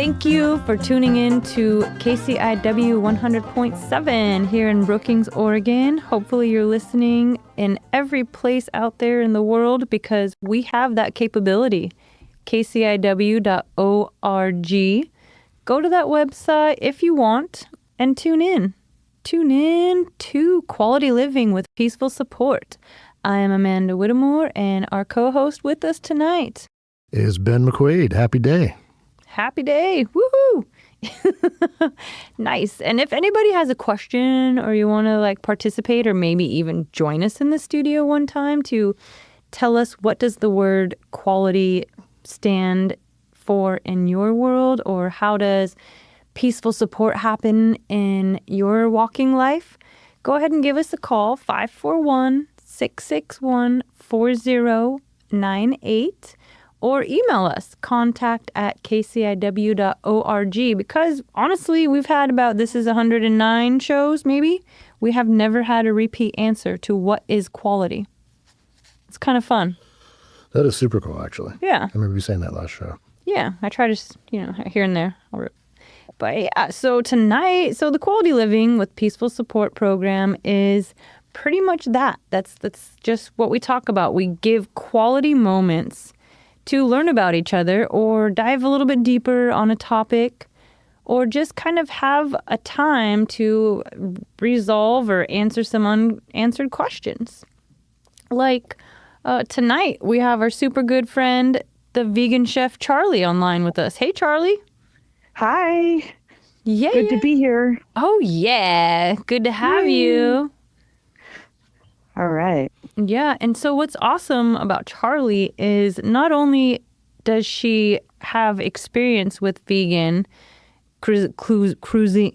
Thank you for tuning in to KCIW 100.7 here in Brookings, Oregon. Hopefully you're listening in every place out there in the world because we have that capability. KCIW.org. Go to that website if you want and tune in. Tune in to Quality Living with Peaceful Support. I am Amanda Whittemore, and our co-host with us tonight is Ben McQuaid. Happy day. Happy day. Woohoo. Nice. And if anybody has a question or you want to participate or maybe even join us in the studio one time to tell us what does the word quality stand for in your world, or how does peaceful support happen in your walking life, go ahead and give us a call, 541-661-4098. Or email us, contact@kciw.org, because honestly, we've had this is 109 shows, maybe. We have never had a repeat answer to what is quality. It's kind of fun. That is super cool, actually. Yeah. I remember you saying that last show. Yeah, I try to, here and there. But yeah, so tonight, the Quality Living with Peaceful Support program is pretty much that. That's just what we talk about. We give quality moments to learn about each other or dive a little bit deeper on a topic or just kind of have a time to resolve or answer some unanswered questions. Tonight, we have our super good friend, the vegan chef Charlie, online with us. Hey, Charlie. Hi. Yeah. Good to be here. Oh, yeah. Good to have you. All right. Yeah, and so what's awesome about Charlie is not only does she have experience with vegan cuisine.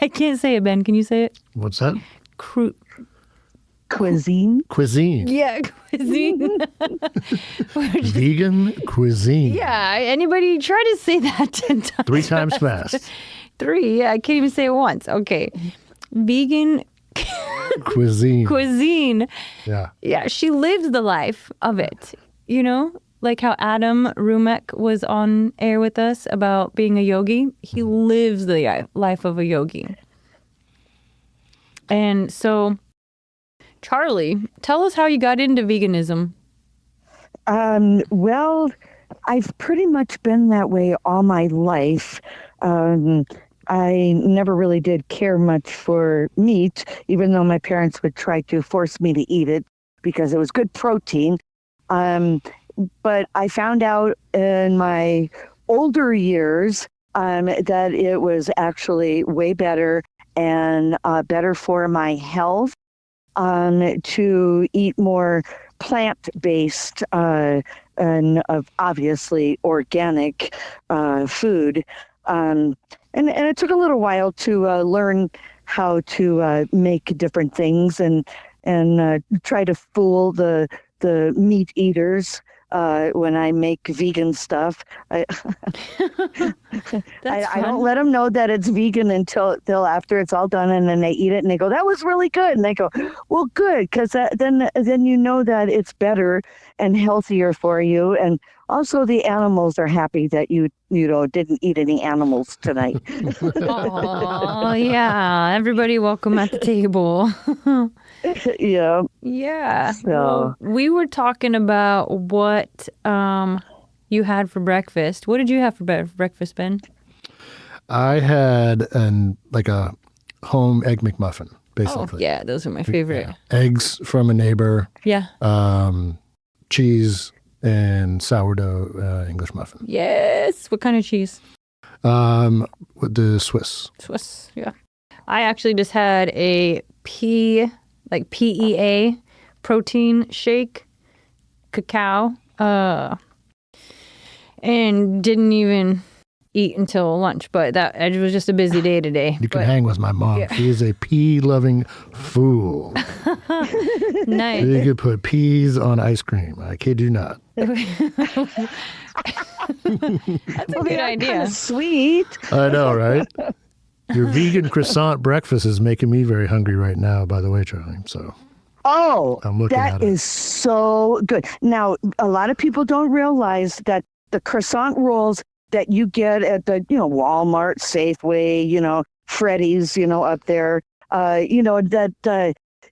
I can't say it, Ben. Can you say it? What's that? Cuisine. Cuisine. Yeah, cuisine. Vegan cuisine. Yeah, anybody try to say that 10 times. 3 times fast. 3, yeah, I can't even say it once. Okay. Vegan cuisine. Yeah. Yeah, she lives the life of it, like how Adam Rumek was on air with us about being a yogi. He lives the life of a yogi. And so, Charlie, tell us how you got into veganism. Well, I've pretty much been that way all my life. I never really did care much for meat, even though my parents would try to force me to eat it because it was good protein. But I found out in my older years that it was actually way better and better for my health to eat more plant-based and obviously organic food. And it took a little while to learn how to make different things and try to fool the meat eaters when I make vegan stuff. I don't let them know that it's vegan until after it's all done, and then they eat it and they go, "That was really good," and they go, "Well, good, because then you know that it's better and healthier for you, and also the animals are happy that you didn't eat any animals tonight." Oh yeah, everybody welcome at the table. Yeah. Yeah. So well, we were talking about what you had for breakfast. What did you have for breakfast, Ben? I had a home egg McMuffin, basically. Oh, yeah, those are my favorite. Yeah. Eggs from a neighbor. Yeah. Cheese and sourdough English muffin. Yes. What kind of cheese? With the Swiss. Swiss, yeah. I actually just had a PEA protein shake, cacao, and didn't even eat until lunch. But it was just a busy day today. You can hang with my mom. Yeah. She is a pea-loving fool. Nice. You could put peas on ice cream. I kid you not. That's a good idea. Kind of sweet. I know, right? Your vegan croissant breakfast is making me very hungry right now, by the way, Charlie. So I'm looking at it. That is so good. Now, a lot of people don't realize that the croissant rolls that you get at the, Walmart, Safeway, Freddy's, up there,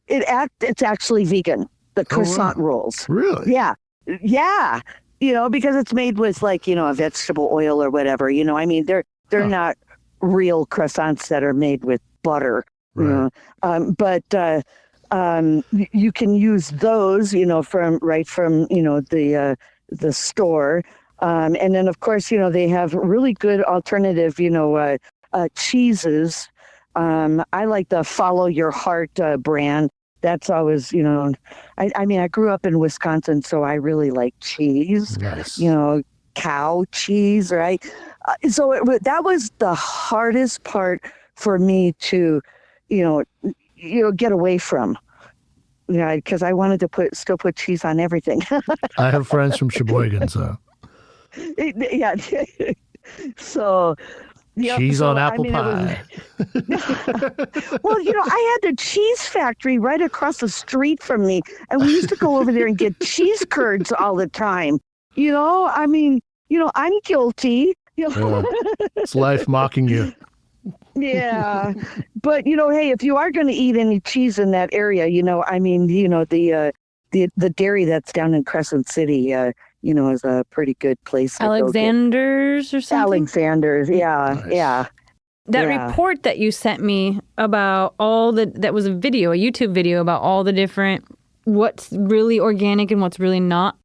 it's actually vegan. The croissant rolls. Really? Yeah. Yeah. Because it's made with like, a vegetable oil or whatever, they're not real croissants that are made with butter, Right. but you can use those, from the store. And then of course, they have really good alternative, cheeses. I like the Follow Your Heart brand. That's always, I grew up in Wisconsin, so I really like cheese, Nice. cow cheese, right? That was the hardest part for me to, get away from, because I wanted to still put cheese on everything. I have friends from Sheboygan, so Yeah. So, cheese on apple it pie. Well, I had the cheese factory right across the street from me, and we used to go over there and get cheese curds all the time. I'm guilty. It's life mocking you. Yeah. But, hey, if you are going to eat any cheese in that area, the dairy that's down in Crescent City, is a pretty good place. Alexander's or something? Alexander's, yeah, Nice. yeah. That Yeah. report that you sent me about that was a YouTube video about all the different, what's really organic and what's really not.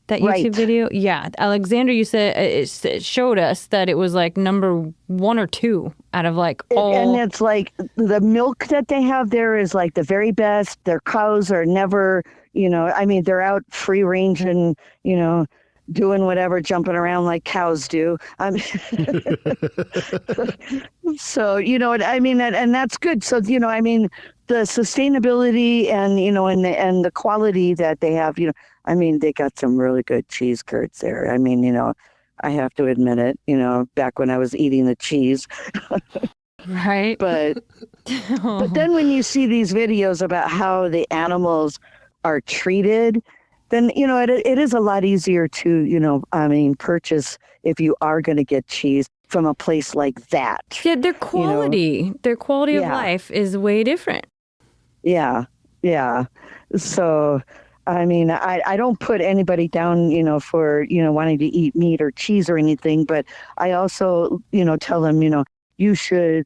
That YouTube Right. video? Yeah. Alexander, you said it showed us that it was like number 1 or 2 out of like all. And it's like the milk that they have there is like the very best. Their cows are never, they're out free range and, doing whatever, jumping around like cows do. So, and that's good. So, the sustainability and, and the quality that they have, they got some really good cheese curds there. I have to admit it, back when I was eating the cheese. Right. But then when you see these videos about how the animals are treated, then, it is a lot easier to, purchase if you are going to get cheese from a place like that. Yeah, their quality of Yeah. life is way different. Yeah. Yeah. So, I don't put anybody down, for, wanting to eat meat or cheese or anything, but I also, tell them, you should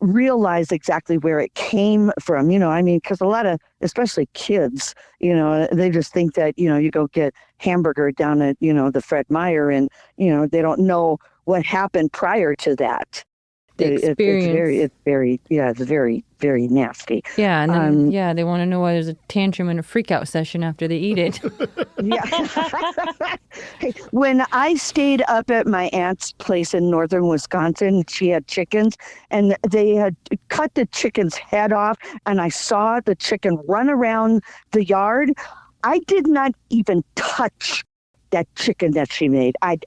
realize exactly where it came from, because a lot of, especially kids, they just think that, you go get hamburger down at, the Fred Meyer and, they don't know what happened prior to that. The experience. It's very, very nasty. Yeah, and then, they want to know why there's a tantrum and a freak out session after they eat it. Yeah. Hey, when I stayed up at my aunt's place in northern Wisconsin, she had chickens, and they had cut the chicken's head off, and I saw the chicken run around the yard. I did not even touch that chicken that she made. I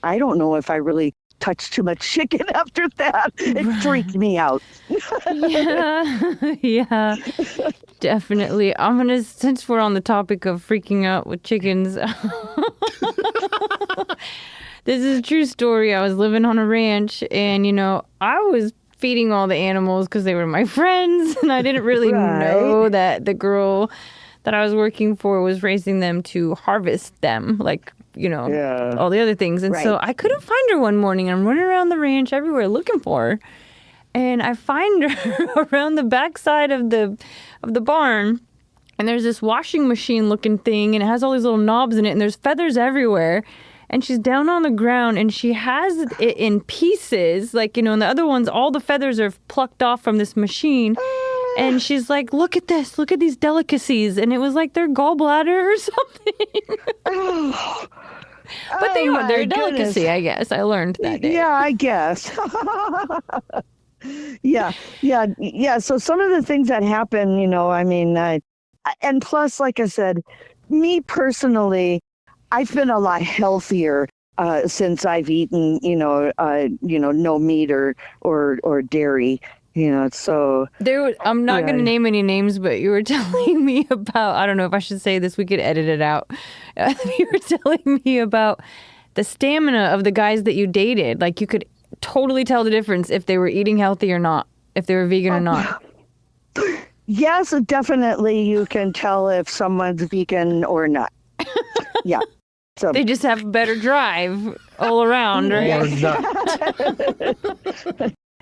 don't know if I really touched too much chicken after that. It freaked me out. Yeah, definitely. Since we're on the topic of freaking out with chickens, this is a true story. I was living on a ranch and, I was feeding all the animals because they were my friends. And I didn't really know that the girl that I was working for was raising them to harvest them, like, all the other things. And so I couldn't find her one morning. I'm running around the ranch everywhere looking for her. And I find her around the backside of the barn. And there's this washing machine looking thing. And it has all these little knobs in it. And there's feathers everywhere. And she's down on the ground. And she has it in pieces. Like, and the other ones, all the feathers are plucked off from this machine. And she's like, look at this. Look at these delicacies. And it was like their gallbladder or something. But they're a delicacy, I guess. I learned that day. Yeah, I guess. Yeah. So some of the things that happen, and plus, like I said, me personally, I've been a lot healthier since I've eaten, no meat or dairy. So I'm not going to name any names, but you were telling me about, I don't know if I should say this, we could edit it out. You were telling me about the stamina of the guys that you dated. Like, you could totally tell the difference if they were eating healthy or not, if they were vegan or not. Yes, definitely you can tell if someone's vegan or not. Yeah. So They just have better drive all around, Or right? not.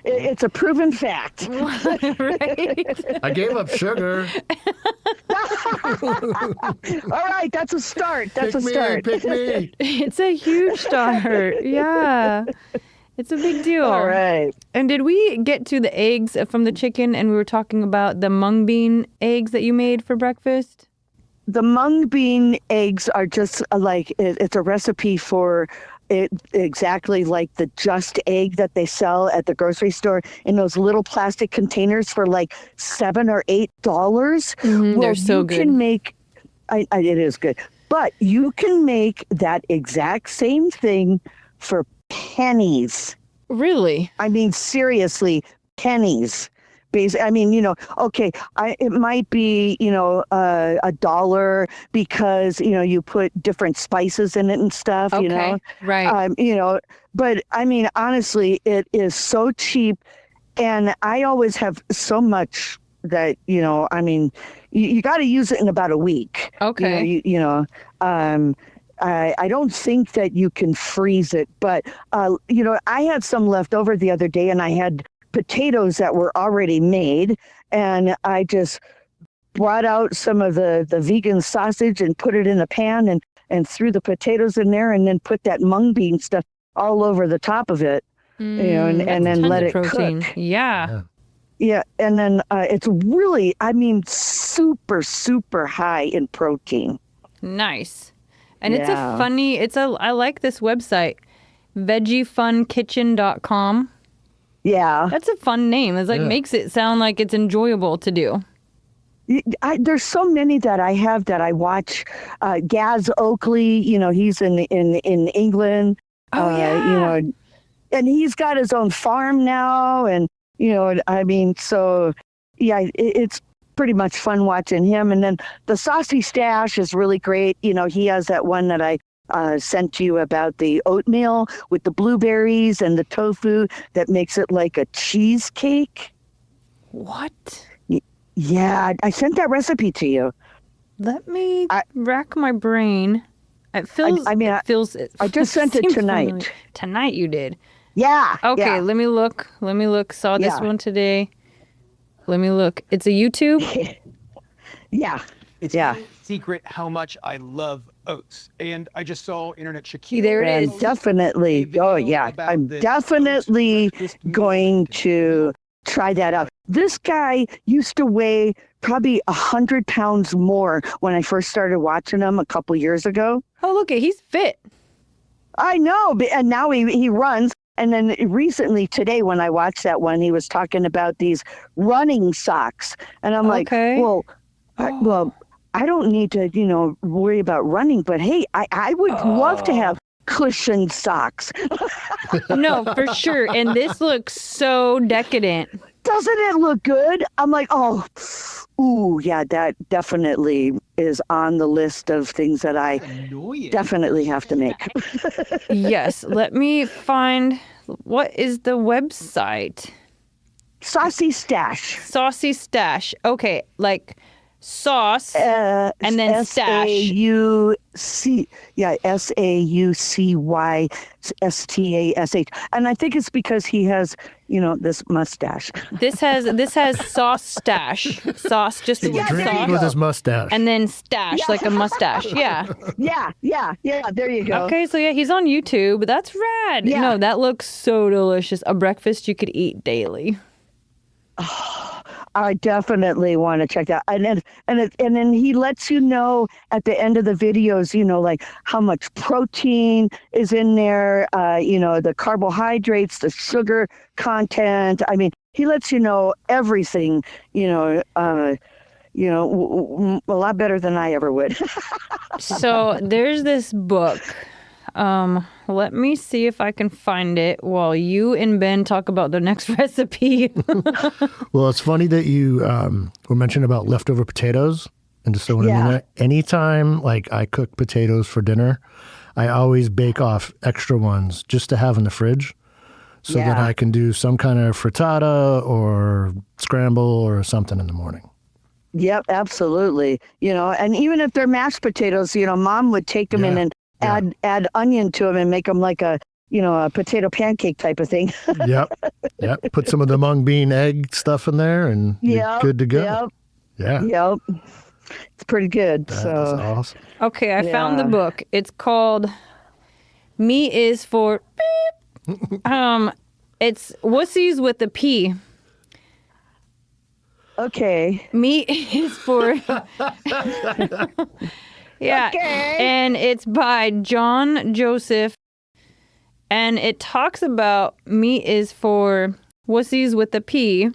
it's a proven fact. Right. I gave up sugar. All right, that's a start. That's Pick a me, start. pick me. It's a huge start. Yeah. It's a big deal. All right. And did we get to the eggs from the chicken, and we were talking about the mung bean eggs that you made for breakfast? The mung bean eggs are just like it's a recipe for it, exactly like the Just egg that they sell at the grocery store in those little plastic containers for like $7 or $8. They're so good. You can make. It is good, but you can make that exact same thing for pennies. Really? I mean, seriously, pennies. I mean, okay, it might be, $1 because, you put different spices in it and stuff, Okay, right. But I mean, honestly, it is so cheap. And I always have so much that, I mean, you got to use it in about a week. Okay. I don't think that you can freeze it, but, I had some left over the other day, and I had potatoes that were already made, and I just brought out some of the vegan sausage and put it in a pan and threw the potatoes in there, and then put that mung bean stuff all over the top of it, and then let it protein. cook. Yeah. Yeah, and then it's really, I mean, super, super high in protein. Nice. And Yeah. I like this website, veggiefunkitchen.com. Yeah. That's a fun name. It's like makes it sound like it's enjoyable to do. There's so many that I have that I watch. Gaz Oakley, he's in England. Oh, yeah. And he's got his own farm now, and I mean, so yeah, it's pretty much fun watching him. And then the Saucy Stash is really great. He has that one that I sent to you about the oatmeal with the blueberries and the tofu that makes it like a cheesecake. What? Yeah, I sent that recipe to you. Let me rack my brain. It feels. I just sent it seems tonight. familiar. Tonight you did. Yeah. Okay, yeah. let me look. Saw this one today. Let me look. It's a YouTube? Yeah. It's Yeah. no secret how much I love oats. And I just saw Internet Shakira. There it is. And definitely. video Oh, yeah. about I'm this definitely oats breakfast going meal. to try that out. This guy used to weigh probably 100 pounds more when I first started watching him a couple years ago. Oh, look, he's fit. I know. And now he runs. And then recently today, when I watched that one, he was talking about these running socks. And I'm like, Okay. well, I don't need to, worry about running. But hey, I would love to have cushioned socks. No, for sure. And this looks so decadent. Doesn't it look good? I'm like, ooh, yeah, that definitely is on the list of things that I Annoying. definitely have to make. Yes. Let me find. What is the website? Saucy Stash. Saucy Stash. Okay, like sauce and then stash. SAUC. Yeah, SAUCYSTASH. And I think it's because he has, this mustache. This has sauce stash. Sauce, just the word Drinking sauce. with his mustache. And then stash, like a mustache. Yeah. Yeah, there you go. Okay, so yeah, he's on YouTube. That's rad. Yeah. No, that looks so delicious. A breakfast you could eat daily. I definitely want to check that. And then he lets you know at the end of the videos, like how much protein is in there, the carbohydrates, the sugar content. I mean, he lets you know everything, a lot better than I ever would. So there's this book. Let me see if I can find it while you and Ben talk about the next recipe. Well, it's funny that you were mentioning about leftover potatoes. And just so when I mean that, anytime like I cook potatoes for dinner, I always bake off extra ones just to have in the fridge so that Yeah. I can do some kind of frittata or scramble or something in the morning. Yep, absolutely. And even if they're mashed potatoes, Mom would take them in Yeah, and add onion to them and make them like a potato pancake type of thing. Yep. Put some of the mung bean egg stuff in there and you're Yep, good to go. Yep. Yeah. Yep. It's pretty good. That is So awesome. Okay, I found the Yeah. book. It's called "Meat is for Beep." It's wussies with a P. okay. Meat is for yeah, Okay. and it's by John Joseph, and it talks about meat is for wussies with a P,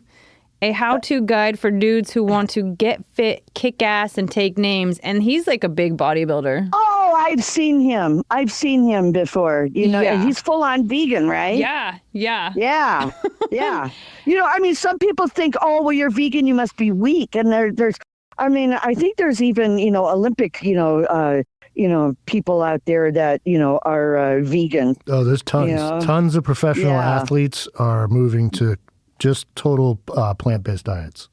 a how-to guide for dudes who want to get fit, kick ass, and take names. And he's like a big bodybuilder. Oh, I've seen him. I've seen him before. Yeah. And he's full on vegan, right? Yeah. Yeah. Yeah. Some people think, oh, well, you're vegan, you must be weak. And I think there's even, Olympic, people out there that, are vegan. Oh, there's tons. Yeah. Tons of professional Yeah. athletes are moving to just total plant-based diets.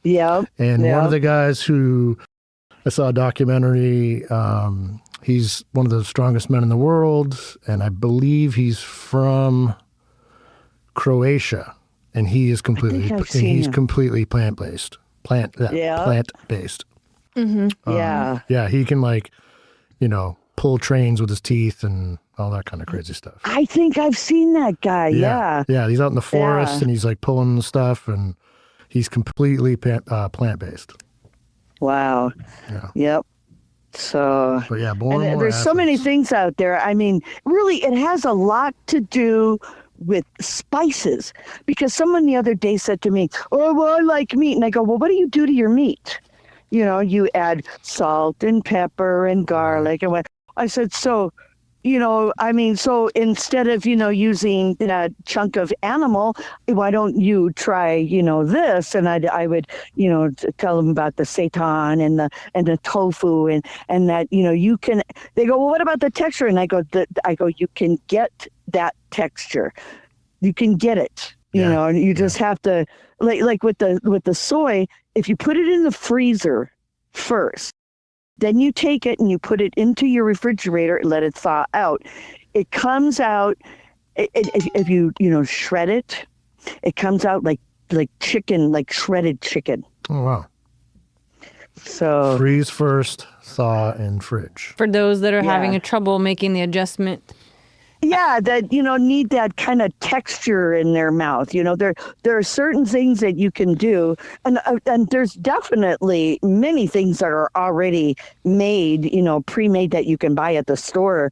Yep. And one Yep. of the guys who I saw a documentary, he's one of the strongest men in the world, and I believe he's from Croatia, and he is completely I've seen him. completely plant-based. Yeah. Plant-based. Yeah. Yeah, he can pull trains with his teeth and all that kind of crazy stuff. I think I've seen that guy. Yeah. Yeah, he's out in the forest Yeah. and he's like pulling the stuff and he's completely plant-based. Wow. Yeah. Yep. So, But yeah, more and and more there's so many athletes. things out there. Really, it has a lot to do with spices, because someone the other day said to me, oh, well, I like meat. And I go, well, what do you do to your meat? You add salt and pepper and garlic and what. I said, so instead of, using that chunk of animal, why don't you try, this? And I would, tell them about the seitan and the tofu and that, you can, they go, well, what about the texture? And I go, you can get that texture. You can get it, and you just have to, like with the soy, if you put it in the freezer first, then you take it and you put it into your refrigerator and let it thaw out. It comes out, if you shred it, it comes out like chicken, like shredded chicken. Oh, wow. So Freeze first, thaw, and fridge. For those that are having Yeah. a trouble making the adjustment. yeah, that need that kind of texture in their mouth. There are certain things that you can do, and there's definitely many things that are already made, pre-made that you can buy at the store.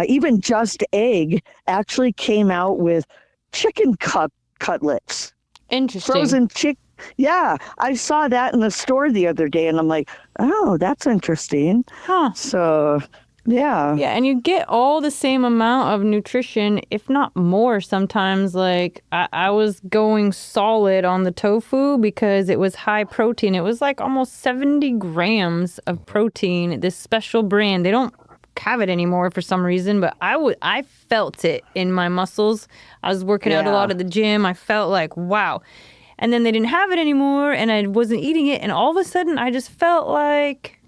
Even Just Egg actually came out with chicken cutlets, Interesting. frozen chick. Yeah, I saw that in the store the other day, and I'm like, oh, that's interesting. Huh. So, yeah. Yeah, and you get all the same amount of nutrition, if not more sometimes. Like, I was going solid on the tofu because it was high protein. It was like almost 70 grams of protein, this special brand. They don't have it anymore for some reason, but I felt it in my muscles. I was working out a Yeah. lot at the gym. I felt like, wow. And then they didn't have it anymore, and I wasn't eating it. And all of a sudden, I just felt like,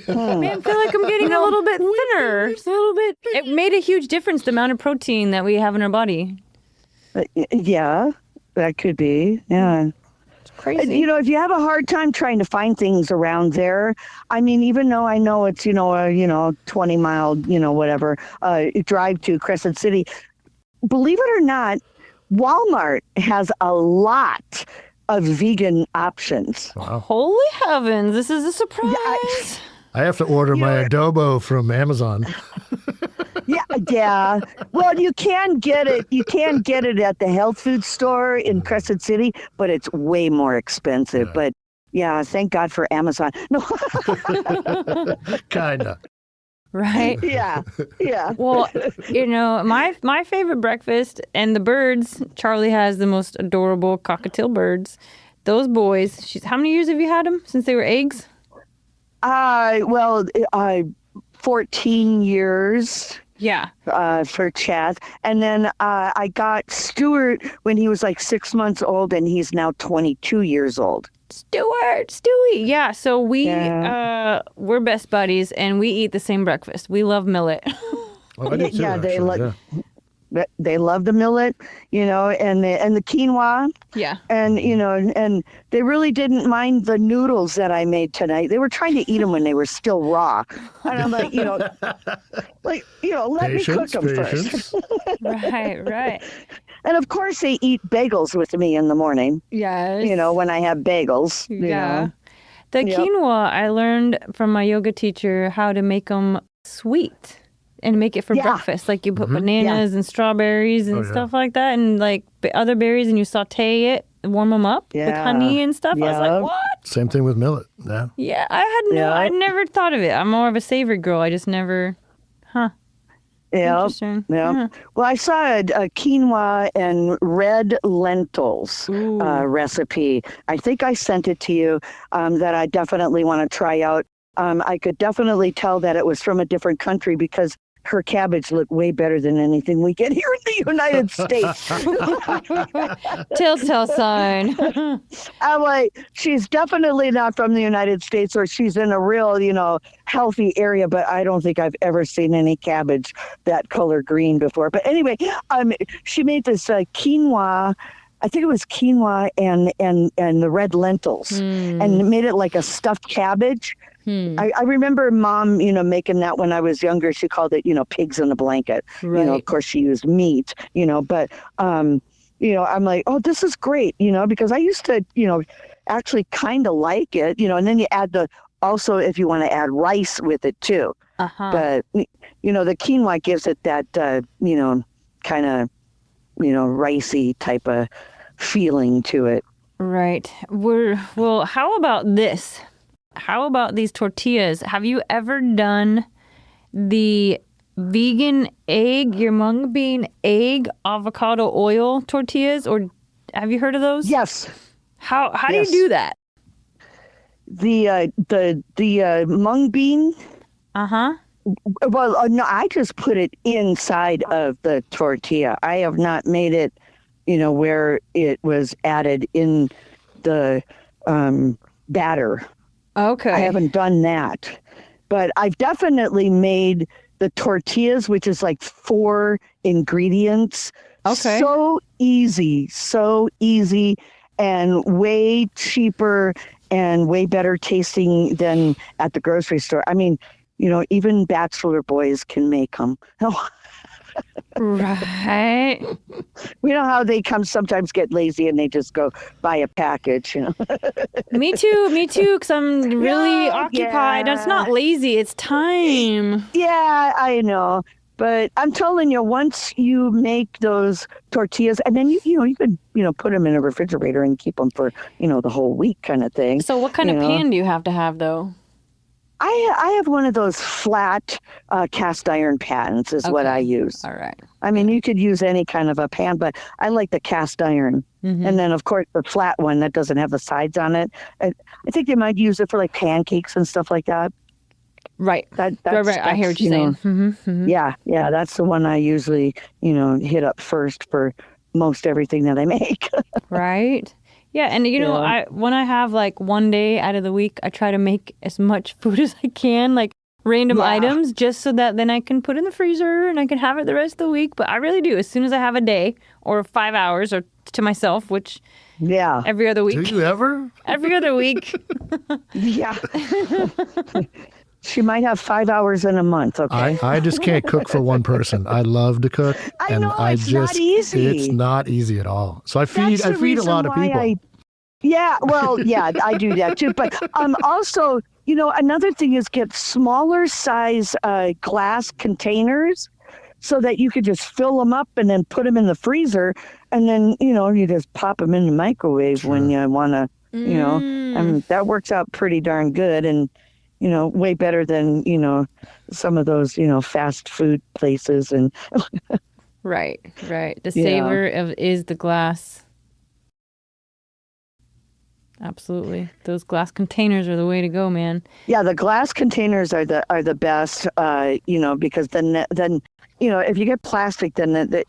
man, I feel like I'm getting a little bit thinner. Just a little bit. It made a huge difference, the amount of protein that we have in our body. Yeah, that could be. Yeah. It's crazy. If you have a hard time trying to find things around there, even though I know it's, a 20-mile, whatever, drive to Crescent City, believe it or not, Walmart has a lot of vegan options. Holy heavens, this is a surprise. I have to order my adobo from Amazon. Yeah. Well, you can get it. You can get it at the health food store in Crescent City, but it's way more expensive. Yeah. But yeah, thank God for Amazon. No. Kinda. Right? Yeah. Well, my favorite breakfast, and the birds, Charlie has the most adorable cockatiel birds. Those boys, how many years have you had them since they were eggs? 14 years Yeah. for Chad. And then I got Stuart when he was like 6 months old, and he's now 22 years old. Stewie. Yeah. So Yeah. we're best buddies and we eat the same breakfast. We love millet. Oh, I do too, Yeah, actually. they love the millet, and the quinoa. Yeah. And, and they really didn't mind the noodles that I made tonight. They were trying to eat them when they were still raw. And I'm like, let me cook them first. Right. And of course, they eat bagels with me in the morning, Yes. when I have bagels. Yeah. The Yep. quinoa, I learned from my yoga teacher how to make them sweet and make it for Yeah. breakfast. Like you put bananas and strawberries and stuff like that, and like other berries, and you saute it, warm them up with honey and stuff. I was like, Yep. what? Same thing with millet. Yeah. Yeah, I never thought of it. I'm more of a savory girl. I just never, Yeah. Interesting. Yeah. Well, I saw a quinoa and red lentils recipe. I think I sent it to you that I definitely want to try out. I could definitely tell that it was from a different country because her cabbage looked way better than anything we get here in the United States. Telltale sign. I'm like, she's definitely not from the United States, or she's in a real, healthy area, but I don't think I've ever seen any cabbage that color green before. But anyway, she made this quinoa. I think it was quinoa and the red lentils, and made it like a stuffed cabbage. I remember Mom, making that when I was younger. She called it, pigs in a blanket. Right. Of course she used meat, but, I'm like, oh, this is great, because I used to, actually kind of like it, and then you add also if you want to add rice with it too. But, the quinoa gives it that, kind of, ricey type of feeling to it. Right. Well, how about this? How about these tortillas? Have you ever done the vegan egg, your mung bean egg avocado oil tortillas, or have you heard of those? Yes. How do you do that? The mung bean. Well, no, I just put it inside of the tortilla. I have not made it, where it was added in the batter. Okay. I haven't done that, but I've definitely made the tortillas, which is like 4 ingredients. Okay. So easy, and way cheaper and way better tasting than at the grocery store. I mean, even bachelor boys can make them. Right. We know how they sometimes get lazy and they just go buy a package, Me too, because I'm really occupied. yeah. It's not lazy, it's time. Yeah, I know. But I'm telling you, once you make those tortillas, and then you could put them in a refrigerator and keep them for the whole week kind of thing. So what kind of pan do you have to have though? I have one of those flat cast iron pans is what I use. All right. I mean, you could use any kind of a pan, but I like the cast iron. And then, of course, the flat one that doesn't have the sides on it. I think they might use it for like pancakes and stuff like that. Right. That's, Right. I hear what you're saying. Yeah, that's the one I usually, hit up first for most everything that I make. Right. Yeah, and when I have like one day out of the week, I try to make as much food as I can, like random items, just so that then I can put in the freezer and I can have it the rest of the week. But I really do. As soon as I have a day or 5 hours or to myself, which every other week. Do you ever? Every other week. Yeah. She might have 5 hours in a month. Okay. I just can't cook for one person. I love to cook. I know, it's not easy. It's not easy at all. So I feed a lot of people. I do that too. But also, another thing is get smaller size glass containers so that you could just fill them up and then put them in the freezer. And then, you just pop them in the microwave when you want to, and that works out pretty darn good. And, way better than, some of those, fast food places. And Right. The savor is the glass. Absolutely. Those glass containers are the way to go, man. Yeah, the glass containers are the best. Because then if you get plastic, then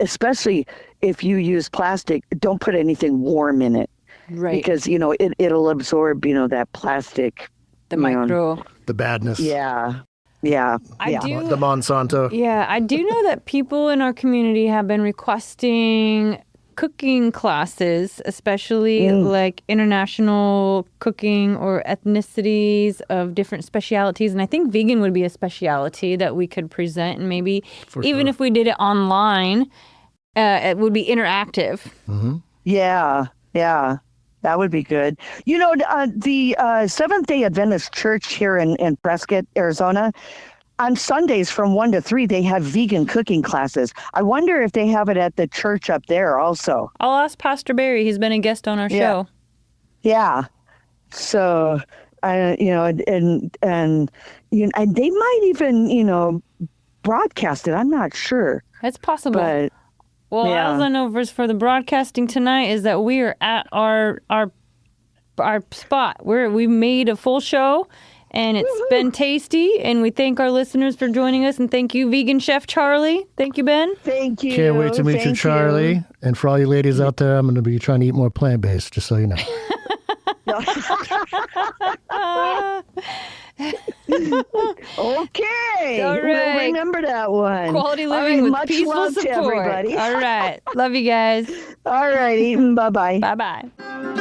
especially if you use plastic, don't put anything warm in it. Right. Because it'll absorb that plastic. The micro. The badness. Yeah. I do. The Monsanto. Yeah, I do know that people in our community have been requesting cooking classes, especially like international cooking or ethnicities of different specialities. And I think vegan would be a speciality that we could present. And maybe even if we did it online, it would be interactive. Mm-hmm. Yeah. That would be good. The Seventh-day Adventist Church here in Prescott, Arizona, on Sundays from 1 to 3, they have vegan cooking classes. I wonder if they have it at the church up there also. I'll ask Pastor Barry. He's been a guest on our show. Yeah. So, and they might even, broadcast it. I'm not sure. It's possible. But well, yeah. all I know for the broadcasting tonight is that we are at our spot. We made a full show, and it's been tasty. And we thank our listeners for joining us, and thank you, Vegan Chef Charlie. Thank you, Ben. Thank you. Can't wait to meet you, Charlie. And for all you ladies out there, I'm going to be trying to eat more plant-based, just so you know. Okay. All right. We'll remember that one. Quality living with much peaceful love support. to everybody. All right. Love you guys. All righty. Bye-bye. Bye-bye.